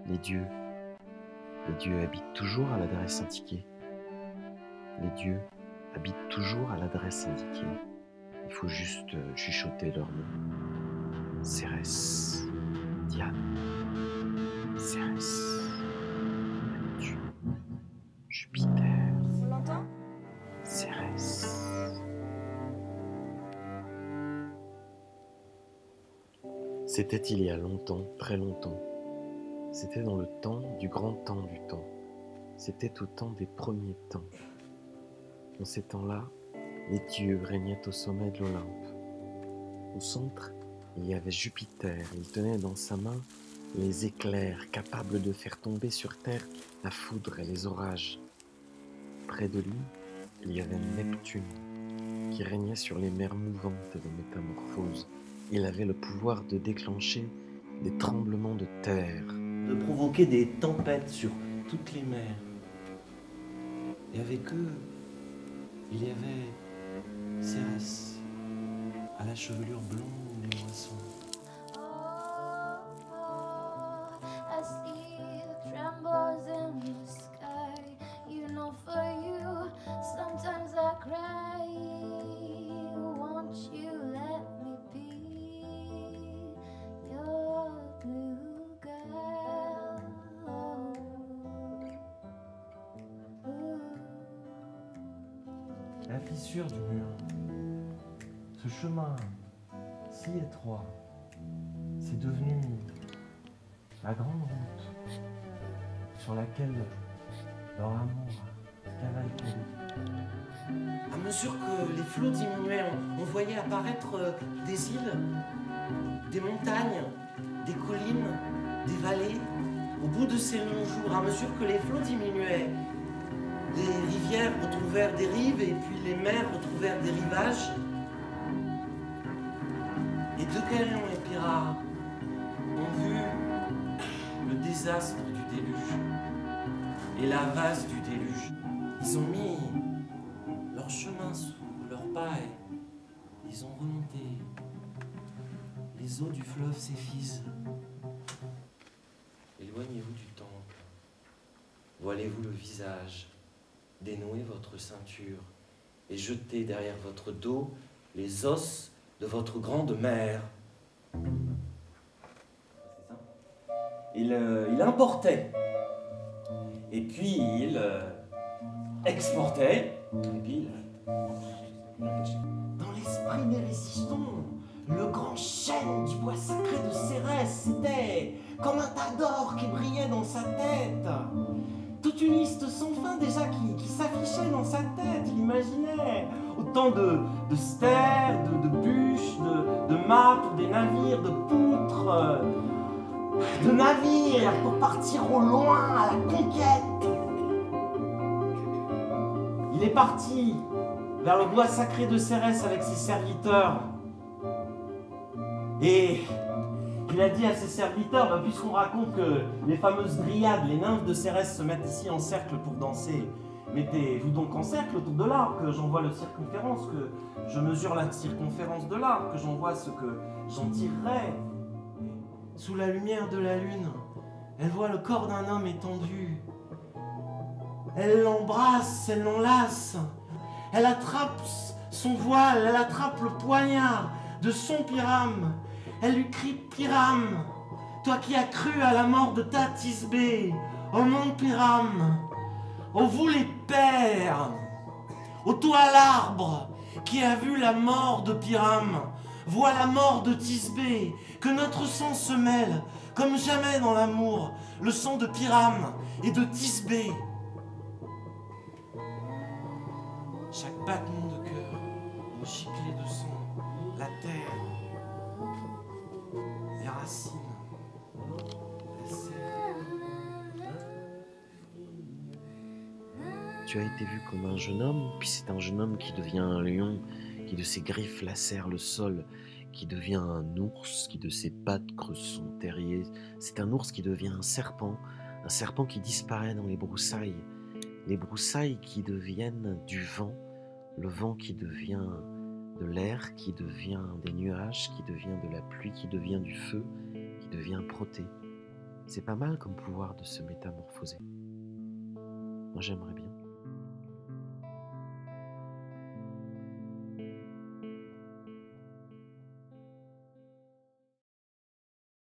Les dieux habitent toujours à l'adresse indiquée. Les dieux habitent toujours à l'adresse indiquée. Il faut juste chuchoter leur nom. Cérès, Diane, Cérès, Neptune, Jupiter, On l'entend? Cérès. C'était il y a longtemps, très longtemps. C'était dans le temps du grand temps du temps. C'était au temps des premiers temps. En ces temps-là, les dieux régnaient au sommet de l'Olympe. Au centre, il y avait Jupiter. Il tenait dans sa main les éclairs capables de faire tomber sur terre la foudre et les orages. Près de lui, il y avait Neptune, qui régnait sur les mers mouvantes des métamorphoses. Il avait le pouvoir de déclencher des tremblements de terre, de provoquer des tempêtes sur toutes les mers. Et avec eux, il y avait Cérès, à la chevelure blonde des moissons. I see the trembles in the sky. You know, for you, sometimes I cry. Won't you let me be your blue girl? La fissure du mur, ce chemin si étroit, c'est devenu la grande route sur laquelle leur amour cavalquait. À mesure que les flots diminuaient, on voyait apparaître des îles, des montagnes, des collines, des vallées. Au bout de ces longs jours, à mesure que les flots diminuaient, les rivières retrouvèrent des rives et puis les mers retrouvèrent des rivages. Et Deucalion et Pyrrha ont vu le désastre du déluge et la vase du déluge. Ils ont mis leur chemin sous leurs pas et ils ont remonté. Les eaux du fleuve s'effisent. Éloignez-vous du temple. Voilez-vous le visage. Dénouez votre ceinture et jetez derrière votre dos les os de votre grande mère. C'est ça. Il importait, et puis il exportait, et puis dans l'esprit des résistants, le grand chêne du bois sacré de Cérès, c'était comme un tas d'or qui brillait dans sa tête. Toute une liste sans fin déjà qui s'affichait dans sa tête, il imaginait autant de stères, de bûches, de mâts pour des navires, de poutres, de navires pour partir au loin à la conquête. Il est parti vers le bois sacré de Cérès avec ses serviteurs et il a dit à ses serviteurs, puisqu'on raconte que les fameuses dryades, les nymphes de Cérès se mettent ici en cercle pour danser, mettez-vous donc en cercle autour de l'arbre, que j'en vois la circonférence, que je mesure la circonférence de l'arbre, que j'en vois ce que j'en tirerai. Sous la lumière de la lune, elle voit le corps d'un homme étendu. Elle l'embrasse, elle l'enlace, elle attrape son voile, elle attrape le poignard de son Pyrame. Elle lui crie « Pyrame, toi qui as cru à la mort de ta Thisbé, ô mon Pyrame, ô vous les pères, ô toi l'arbre qui a vu la mort de Pyrame, vois la mort de Thisbé, que notre sang se mêle, comme jamais dans l'amour, le sang de Pyrame et de Thisbé. » Chaque battement de cœur, une giclée de sang, la terre, les racines, la serre. Tu as été vu comme un jeune homme, puis c'est un jeune homme qui devient un lion, qui de ses griffes lacère le sol, qui devient un ours, qui de ses pattes creuse son terrier. C'est un ours qui devient un serpent qui disparaît dans les broussailles qui deviennent du vent, le vent qui devient de l'air, qui devient des nuages, qui devient de la pluie, qui devient du feu, qui devient Protée. C'est pas mal comme pouvoir de se métamorphoser. Moi j'aimerais bien.